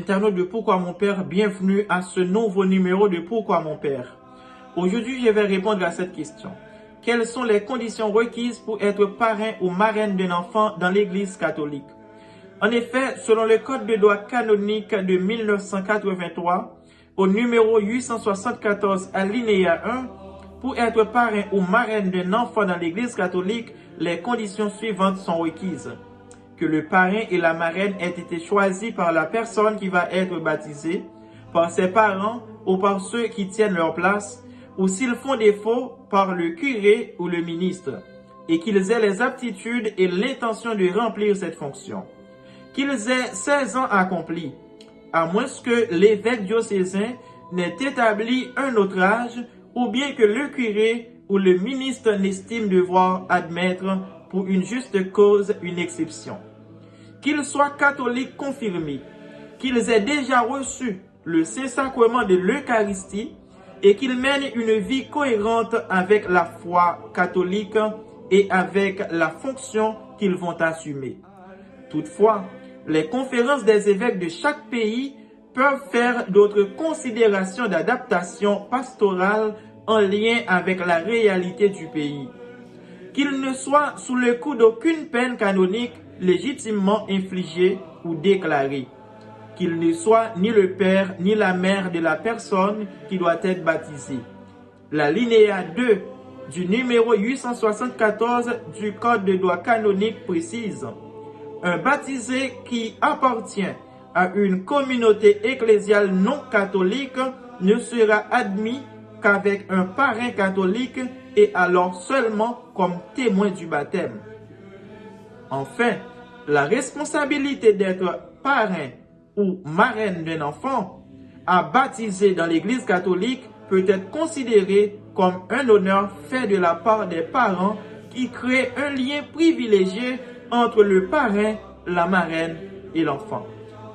internautes de Pourquoi mon père, bienvenue à ce nouveau numéro de Pourquoi mon père. Aujourd'hui, je vais répondre à cette question. Quelles sont les conditions requises pour être parrain ou marraine d'un enfant dans l'Église catholique? En effet, selon le Code de droit canonique de 1983, au numéro 874 alinéa 1, pour être parrain ou marraine d'un enfant dans l'Église catholique, les conditions suivantes sont requises. Que le parrain et la marraine aient été choisis par la personne qui va être baptisée, par ses parents ou par ceux qui tiennent leur place, ou s'ils font défaut, par le curé ou le ministre, et qu'ils aient les aptitudes et l'intention de remplir cette fonction. Qu'ils aient 16 ans accomplis, à moins que l'évêque diocésain n'ait établi un autre âge, ou bien que le curé ou le ministre n'estime devoir admettre pour une juste cause une exception. Qu'ils soient catholiques confirmés, qu'ils aient déjà reçu le Saint-Sacrement de l'Eucharistie et qu'ils mènent une vie cohérente avec la foi catholique et avec la fonction qu'ils vont assumer. Toutefois, les conférences des évêques de chaque pays peuvent faire d'autres considérations d'adaptation pastorale en lien avec la réalité du pays. Qu'ils ne soient sous le coup d'aucune peine canonique légitimement infligée ou déclarée. Qu'il ne soit ni le père ni la mère de la personne qui doit être baptisée. L'alinéa 2 du numéro 874 du Code de droit canonique précise: un baptisé qui appartient à une communauté ecclésiale non catholique ne sera admis qu'avec un parrain catholique et alors seulement comme témoin du baptême. Enfin, la responsabilité d'être parrain ou marraine d'un enfant à baptiser dans l'Église catholique peut être considérée comme un honneur fait de la part des parents qui crée un lien privilégié entre le parrain, la marraine et l'enfant.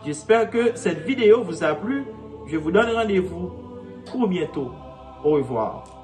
J'espère que cette vidéo vous a plu. Je vous donne rendez-vous pour bientôt. Au revoir.